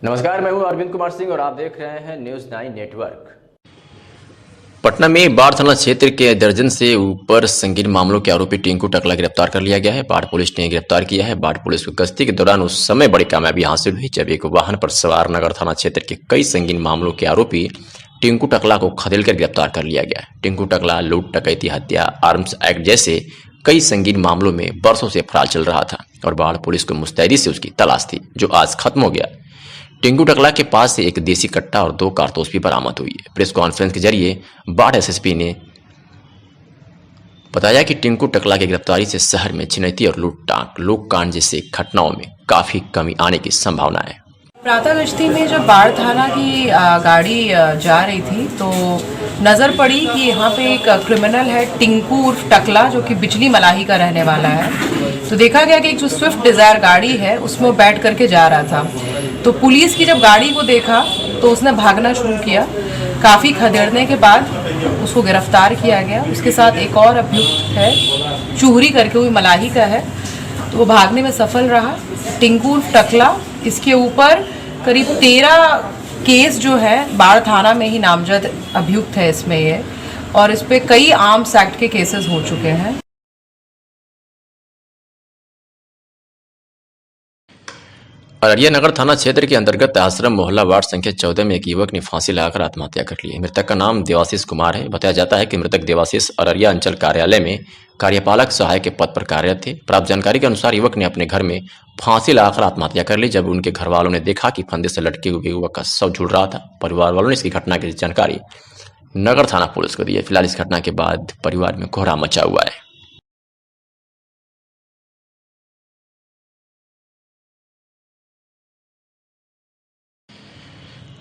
नमस्कार, मैं हूं अरविंद कुमार सिंह और आप देख रहे हैं न्यूज़ 9 नेटवर्क। पटना में बाढ़ थाना क्षेत्र के दर्जन से ऊपर संगीन मामलों के आरोपी टिंकू टकला गिरफ्तार कर लिया गया है। बाढ़ पुलिस ने गिरफ्तार किया है। बाढ़ पुलिस को गश्ती के दौरान उस समय बड़ी कामयाबी हासिल हुई जब एक वाहन पर सवार नगर थाना क्षेत्र के कई संगीन मामलों के आरोपी टिंकू टकला को खदेड़ कर गिरफ्तार कर लिया गया। टिंकू टकला लूट, डकैती, हत्या, आर्म्स एक्ट जैसे कई संगीन मामलों में बरसों से फरार चल रहा था और बाढ़ पुलिस को मुस्तैदी से उसकी तलाश थी, जो आज खत्म हो गया। टिंकू टकला के पास से एक देसी कट्टा और 2 कारतूस भी बरामद हुई है। प्रेस कॉन्फ्रेंस के जरिए बाढ़ एसएसपी ने बताया कि टिंकू टकला की गिरफ्तारी से शहर में छिनैती और लूटकांड जैसे घटनाओं में काफी कमी आने की संभावना है। प्रातः गश्ती में जब बाढ़ थाना की गाड़ी जा रही थी तो नज़र पड़ी कि यहाँ पे एक क्रिमिनल है टिंकू उर्फ टकला, जो कि बिजली मलाही का रहने वाला है। तो देखा गया कि एक जो स्विफ्ट डिज़ायर गाड़ी है उसमें वो बैठ करके जा रहा था। तो पुलिस की जब गाड़ी को देखा तो उसने भागना शुरू किया। काफ़ी खदेड़ने के बाद उसको गिरफ्तार किया गया। उसके साथ एक और अभियुक्त है, चूहरी करके हुई मलाही का है, तो वो भागने में सफल रहा। टिंकू उर्फ टकला, इसके ऊपर करीब 13 केस जो है बाढ़ थाना में ही नामजद अभियुक्त है इसमें ये, और इस पे कई आर्म्स एक्ट के केसेस हो चुके हैं। अररिया नगर थाना क्षेत्र के अंतर्गत आश्रम मोहल्ला वार्ड संख्या 14 में एक युवक ने फांसी लगाकर आत्महत्या कर ली। मृतक का नाम देवाशीष कुमार है। बताया जाता है कि मृतक देवाशीष अररिया अंचल कार्यालय में कार्यपालक सहायक के पद पर कार्यरत थे। प्राप्त जानकारी के अनुसार युवक ने अपने घर में फांसी लगाकर आत्महत्या कर ली। जब उनके घर वालों ने देखा कि फंदे से लटके हुए युवक का शव झूल रहा था, परिवार वालों ने इसकी घटना की जानकारी नगर थाना पुलिस को दी है। फिलहाल इस घटना के बाद परिवार में कोहराम मचा हुआ है।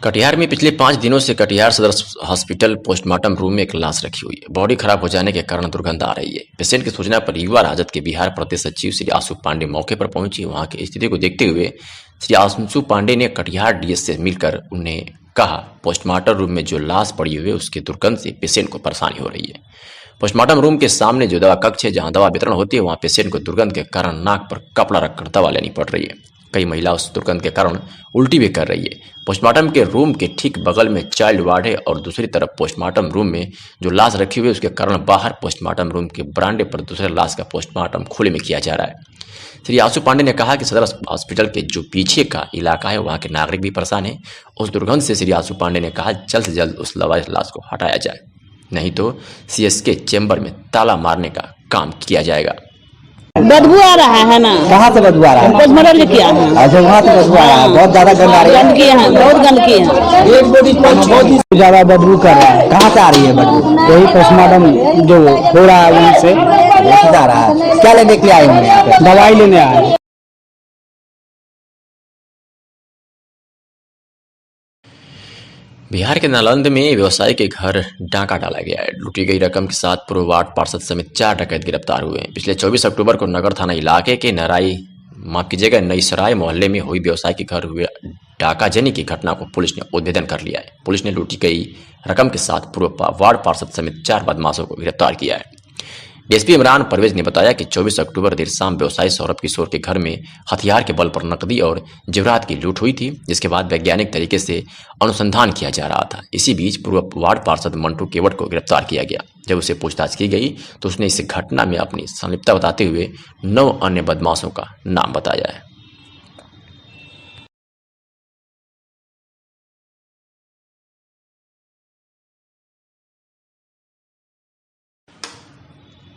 कटिहार में पिछले 5 दिनों से कटिहार सदर हॉस्पिटल पोस्टमार्टम रूम में एक लाश रखी हुई है। बॉडी खराब हो जाने के कारण दुर्गंध आ रही है। पेशेंट की सूचना पर युवा राजद के बिहार प्रदेश सचिव श्री आशु पांडे मौके पर पहुंची। वहां की स्थिति को देखते हुए श्री आशु पांडे ने कटिहार डीएस से मिलकर उन्हें कहा, पोस्टमार्टम रूम में जो लाश पड़ी हुई है उसकी दुर्गंध से पेशेंट को परेशानी हो रही है। पोस्टमार्टम रूम के सामने जो दवा कक्ष है, जहां दवा वितरण होती है, वहां पेशेंट को दुर्गंध के कारण नाक पर कपड़ा रखकर दवा लेनी पड़ रही है। कई महिला उस दुर्गंध के कारण उल्टी भी कर रही है। पोस्टमार्टम के रूम के ठीक बगल में चाइल्ड वार्ड है और दूसरी तरफ पोस्टमार्टम रूम में जो लाश रखी हुई है उसके कारण बाहर पोस्टमार्टम रूम के बरामदे पर दूसरे लाश का पोस्टमार्टम खुले में किया जा रहा है। श्री आशु पांडे ने कहा कि सदर हॉस्पिटल के जो पीछे का इलाका है वहाँ के नागरिक भी परेशान है। उस दुर्गंध से श्री आशु पांडे ने कहा जल्द से जल्द उस लावारिस लाश को हटाया जाए, नहीं तो सीएसके चेंबर में ताला मारने का काम किया जाएगा। बदबू आ रहा है ना। कहाँ से बदबू आ रहा है? पोस्टमार्टम जो किया है। अच्छा, वहाँ से बदबू आ रहा है। बहुत ज्यादा गंदा आ रही है। गंदगी है, बहुत गंदगी है। बहुत ज्यादा बदबू कर रहा है। कहाँ से आ रही है बदबू? यही पोस्टमार्टम जो हो रहा है वहीं से आ रहा है। क्या लेने के लिए आए हैं यहाँ पे? दवाई लेने आए हैं। बिहार के नालंद में व्यवसायी के घर डाका डाला गया है। लूटी गई रकम के साथ पूर्व वार्ड पार्षद समेत 4 डकैत गिरफ्तार हुए हैं। पिछले 24 अक्टूबर को नगर थाना इलाके के नई सराय मोहल्ले में हुई व्यवसायी के घर हुए डाकाजनी की घटना को पुलिस ने उद्भेदन कर लिया है। पुलिस ने लूटी गई रकम के साथ पूर्व वार्ड पार्षद समेत 4 बदमाशों को गिरफ्तार किया है। डीएसपी इमरान परवेज ने बताया कि 24 अक्टूबर देर शाम व्यवसायी सौरभ किशोर के घर में हथियार के बल पर नकदी और जेवरात की लूट हुई थी, जिसके बाद वैज्ञानिक तरीके से अनुसंधान किया जा रहा था। इसी बीच पूर्व वार्ड पार्षद मंटू केवट को गिरफ्तार किया गया। जब उसे पूछताछ की गई तो उसने इस घटना में अपनी संलिप्तता बताते हुए 9 अन्य बदमाशों का नाम बताया है।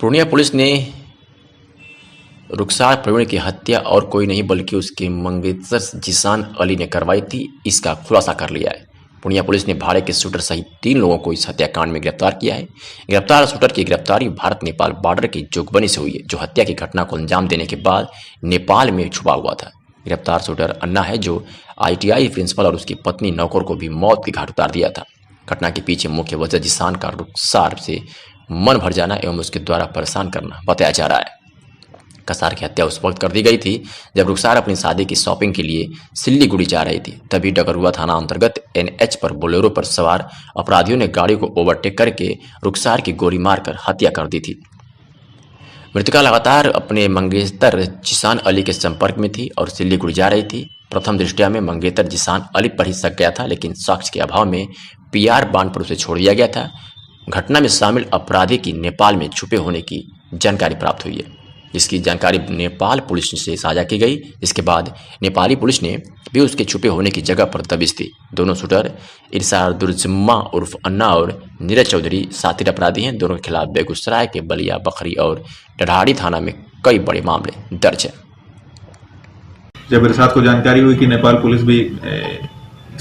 पूर्णिया पुलिस ने रुखसार प्रवीण की हत्या और कोई नहीं बल्कि उसके मंगेतर जिसान अली ने करवाई थी, इसका खुलासा कर लिया है। पूर्णिया पुलिस ने भाड़े के शूटर सहित 3 लोगों को इस हत्याकांड में गिरफ्तार किया है। गिरफ्तार शूटर की गिरफ्तारी भारत नेपाल बॉर्डर की जोगबनी से हुई है, जो हत्या की घटना को अंजाम देने के बाद नेपाल में छुपा हुआ था। गिरफ्तार शूटर अन्ना है, जो ITI प्रिंसिपल और उसकी पत्नी नौकर को भी मौत के घाट उतार दिया था। घटना के पीछे मुख्य वजह जिसान का रुखसार से मन भर जाना एवं उसके द्वारा परेशान करना बताया जा रहा है। कसार की हत्या उस वक्त कर दी गई थी जब रुखसार अपनी शादी की शॉपिंग के लिए सिल्लीगुड़ी जा रही थी। तभी डगरुआ थाना अंतर्गत NH पर बोलेरो पर सवार अपराधियों ने गाड़ी को ओवरटेक करके रुखसार की गोली मारकर हत्या कर दी थी। मृतका लगातार अपने मंगेतर जिसान अली के संपर्क में थी और सिल्लीगुड़ी जा रही थी। प्रथम दृष्टया में मंगेतर जिसान अली पर ही शक गया था, लेकिन साक्ष्य के अभाव में पीआर बांध पर उसे छोड़ दिया गया था। घटना में शामिल अपराधी की नेपाल में छुपे होने की जानकारी प्राप्त हुई है, जिसकी जानकारी नेपाल पुलिस से साझा की गई। इसके बाद नेपाली पुलिस ने भी उसके छुपे होने की जगह पर दबिश दी। दोनों शूटर इरशादुज्जमा उर्फ अन्ना और नीरज चौधरी साथी अपराधी हैं। दोनों के खिलाफ बेगूसराय के बलिया, बखरी और डढ़ाड़ी थाना में कई बड़े मामले दर्ज हैं। जब इरशाद को जानकारी हुई कि नेपाल पुलिस भी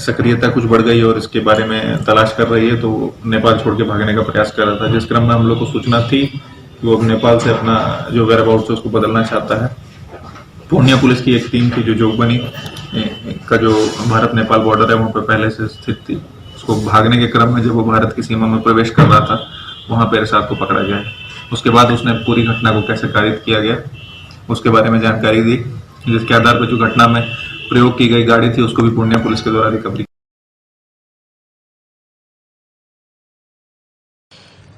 सक्रियता कुछ बढ़ गई और इसके बारे में तलाश कर रही है, तो नेपाल छोड़ के भागने का प्रयास कर रहा था। जिस क्रम में हम लोग को सूचना थी कि वो अब नेपाल से अपना जो वेयर अबाउट है उसको बदलना चाहता है। पूर्णिया पुलिस की एक टीम थी जो जोगबनी का जो भारत नेपाल बॉर्डर है वहाँ पर पहले से स्थित थी। उसको भागने के क्रम में जब वो भारत की सीमा में प्रवेश कर रहा था, वहाँ पर इरशाद को पकड़ा गया। उसके बाद उसने पूरी घटना को कैसे कारित किया गया उसके बारे में जानकारी दी, जिसके आधार पर जो घटना में प्रयोग की गई गाड़ी थी उसको भी पूर्णिया पुलिस के द्वारा रिकवरी।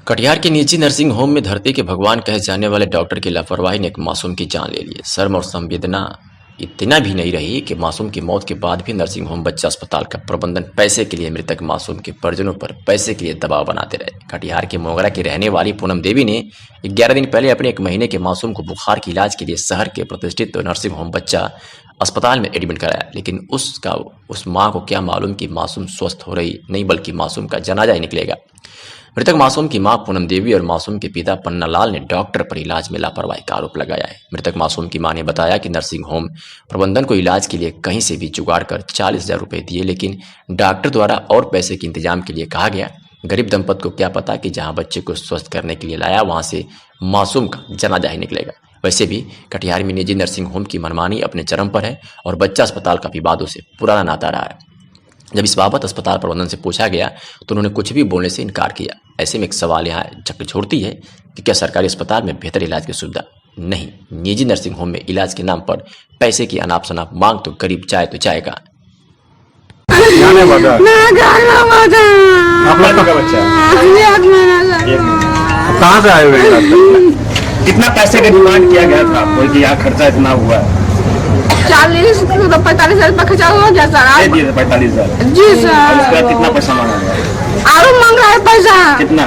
कटिहार के निजी नर्सिंग होम में धरती के भगवान कहे जाने वाले डॉक्टर की लापरवाही ने एक मासूम की जान ले ली। शर्म और संवेदना इतना भी नहीं रही कि मासूम की मौत के बाद भी नर्सिंग होम बच्चा अस्पताल का प्रबंधन पैसे के लिए मृतक मासूम के परिजनों पर पैसे के लिए दबाव बनाते रहे। कटिहार के मोगरा की रहने वाली पूनम देवी ने 11 दिन पहले अपने 1 महीने के मासूम को बुखार के इलाज के लिए शहर के प्रतिष्ठित नर्सिंग होम बच्चा अस्पताल में एडमिट कराया, लेकिन उस माँ को क्या मालूम कि मासूम स्वस्थ हो रही नहीं बल्कि मासूम का जनाजा ही निकलेगा। मृतक मासूम की मां पूनम देवी और मासूम के पिता पन्ना लाल ने डॉक्टर पर इलाज में लापरवाही का आरोप लगाया है। मृतक मासूम की मां ने बताया कि नर्सिंग होम प्रबंधन को इलाज के लिए कहीं से भी जुगाड़ कर 40,000 रुपए दिए, लेकिन डॉक्टर द्वारा और पैसे के इंतजाम के लिए कहा गया। गरीब दंपत को क्या पता कि जहां बच्चे को स्वस्थ करने के लिए लाया वहां से मासूम का जनाजा ही निकलेगा। वैसे भी कटिहार में निजी नर्सिंग होम की मनमानी अपने चरम पर है और बच्चा अस्पताल का विवादों से पुराना नाता रहा है। जब इस बाबत अस्पताल प्रबंधन से पूछा गया तो उन्होंने कुछ भी बोलने से इनकार किया। ऐसे में एक सवाल यहाँ झकझोरती है कि क्या सरकारी अस्पताल में बेहतर इलाज की सुविधा नहीं, निजी नर्सिंग होम में इलाज के नाम पर पैसे की अनाप शनाप मांग तो गरीब चाहे तो जाएगा। आप लोग का बच्चा कहाँ से आए हुए हैं? कितना पैसे का डिमांड किया गया था आपको कि यहाँ खर्चा इतना हुआ? 40 तो 45,000 रुपया खर्चा हो गया सर। 45,000 जी सर। उसके बाद कितना पैसा मांगा गया? और मांग रहा है पैसा। कितना?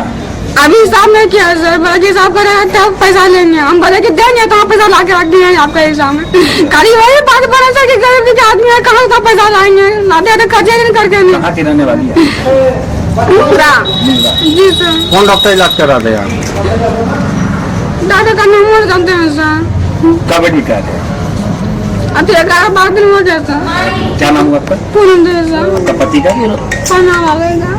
अभी हिसाब नहीं किया सर, बोला कि हिसाब करेगा तब पैसा लेंगे। हम बोले कि देंगे तो आप पैसा ला के रख दिए आपका हिसाब में। खाली वही बात बोला सर कि गरीब के आदमी है, कहाँ का पैसा लाएंगे, लाते तो खर्चे नहीं करके नहीं। कहाँ की रहने वाली है? जी सर। कौन डॉक्टर इलाज कर रहा था यहाँ? डॉक्टर का नंबर जानते हैं सर। कब एडमिट करा थे? अभी 11-12 दिन हो गया सर। क्या नाम हुआ आपका? पूनम देवी सर। आपका पति का? पन्ना वाले का।